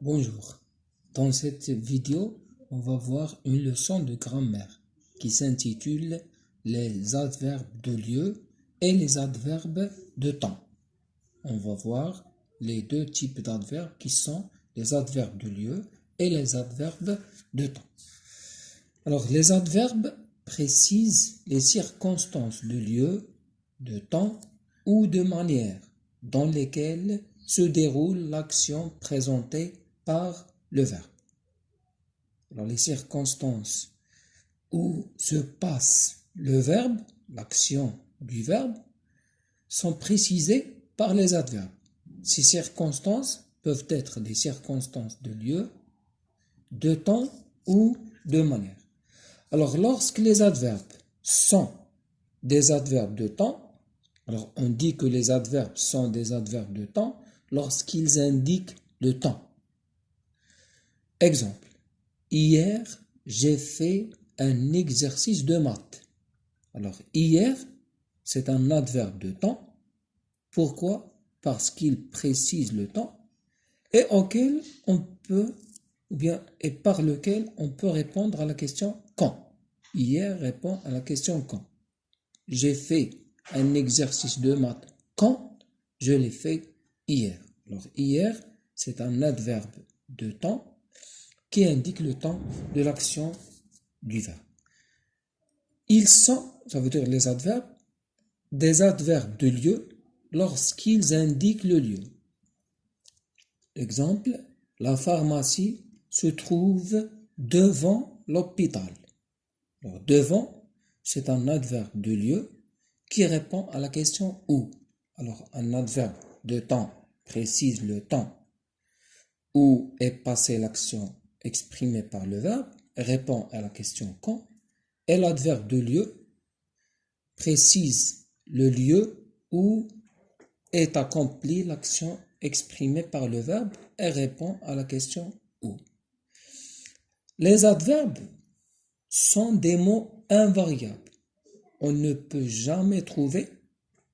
Bonjour, dans cette vidéo, on va voir une leçon de grammaire qui s'intitule les adverbes de lieu et les adverbes de temps. On va voir les deux types d'adverbes qui sont les adverbes de lieu et les adverbes de temps. Alors, les adverbes précisent les circonstances de lieu, de temps ou de manière dans lesquelles se déroule l'action présentée par le verbe. Alors, les circonstances où se passe le verbe, l'action du verbe, sont précisées par les adverbes. Ces circonstances peuvent être des circonstances de lieu, de temps ou de manière. Alors, lorsque les adverbes sont des adverbes de temps, alors on dit que les adverbes sont des adverbes de temps lorsqu'ils indiquent le temps. Exemple, hier, j'ai fait un exercice de maths. Alors, hier, c'est un adverbe de temps. Pourquoi? Parce qu'il précise le temps et auquel on peut, ou bien, et par lequel on peut répondre à la question quand. Hier répond à la question quand. J'ai fait un exercice de maths quand je l'ai fait hier. Alors, hier, c'est un adverbe de temps qui indique le temps de l'action du verbe. Ils sont, ça veut dire les adverbes, des adverbes de lieu lorsqu'ils indiquent le lieu. Exemple, la pharmacie se trouve devant l'hôpital. Alors, devant, c'est un adverbe de lieu qui répond à la question où. Alors, un adverbe de temps précise le temps où est passée l'action exprimée par le verbe, répond à la question quand, et l'adverbe de lieu précise le lieu où est accomplie l'action exprimée par le verbe et répond à la question où. Les adverbes sont des mots invariables. On ne peut jamais trouver,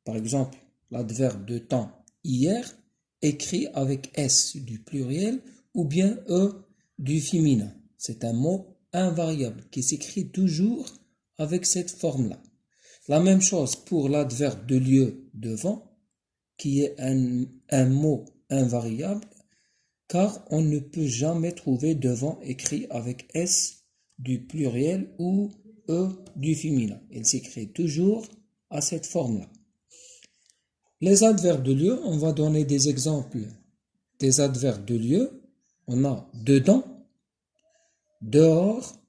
par exemple, l'adverbe de temps hier écrit avec S du pluriel ou bien E du féminin. C'est un mot invariable qui s'écrit toujours avec cette forme-là. La même chose pour l'adverbe de lieu devant, qui est un mot invariable, car on ne peut jamais trouver devant écrit avec S du pluriel ou E du féminin. Il s'écrit toujours à cette forme-là. Les adverbes de lieu, on va donner des exemples des adverbes de lieu. On a dedans, dehors,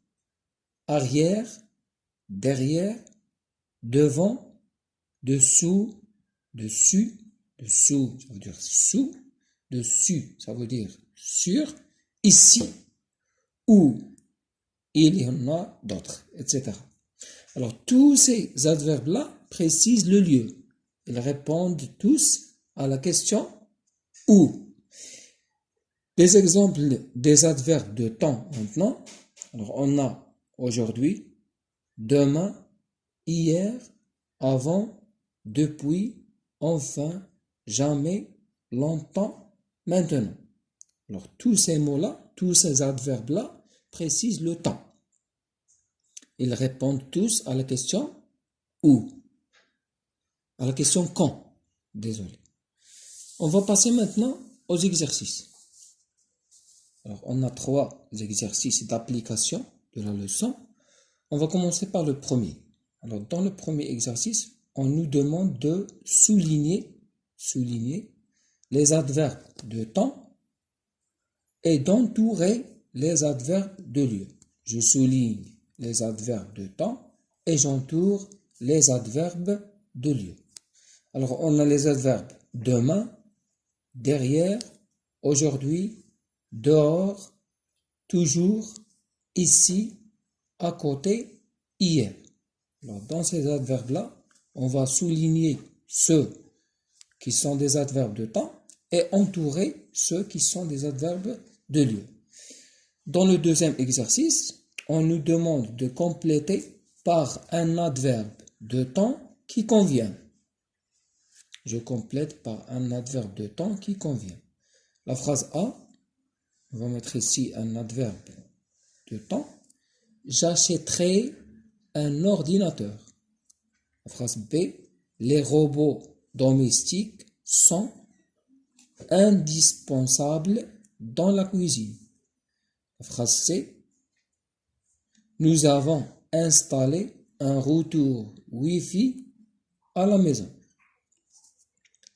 arrière, derrière, devant, dessous, dessus, dessous, ça veut dire sous, dessus, ça veut dire sur, ici, où, il y en a d'autres, etc. Alors, tous ces adverbes-là précisent le lieu. Ils répondent tous à la question où. Des exemples des adverbes de temps maintenant. Alors, on a aujourd'hui, demain, hier, avant, depuis, enfin, jamais, longtemps, maintenant. Alors, tous ces mots-là, tous ces adverbes-là précisent le temps. Ils répondent tous à la question où. À la question quand. Désolé. On va passer maintenant aux exercices. Alors, on a 3 exercices d'application de la leçon. On va commencer par le premier. Alors, dans le premier exercice, on nous demande de souligner les adverbes de temps et d'entourer les adverbes de lieu. Je souligne les adverbes de temps et j'entoure les adverbes de lieu. Alors, on a les adverbes demain, derrière, aujourd'hui, dehors, toujours, ici, à côté, hier. Alors, dans ces adverbes-là, on va souligner ceux qui sont des adverbes de temps et entourer ceux qui sont des adverbes de lieu. Dans le deuxième exercice, on nous demande de compléter par un adverbe de temps qui convient. Je complète par un adverbe de temps qui convient. La phrase A, On va mettre ici un adverbe de temps. J'achèterai un ordinateur. La phrase B. Les robots domestiques sont indispensables dans la cuisine. La phrase C. Nous avons installé un routeur Wi-Fi à la maison.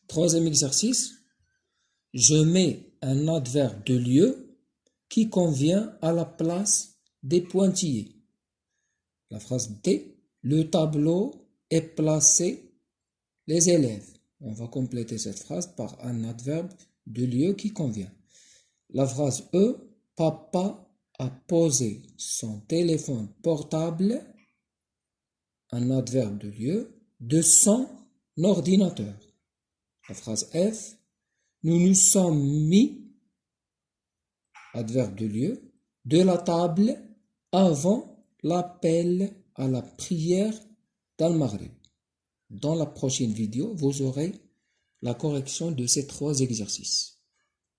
Troisième exercice. Je mets un adverbe de lieu qui convient à la place des pointillés. La phrase D. Le tableau est placé les élèves. On va compléter cette phrase par un adverbe de lieu qui convient. La phrase E. Papa a posé son téléphone portable, un adverbe de lieu, de son ordinateur. La phrase F. Nous nous sommes mis, adverbe de lieu, de la table avant l'appel à la prière d'Al-Maghrib. Dans la prochaine vidéo, vous aurez la correction de ces 3 exercices.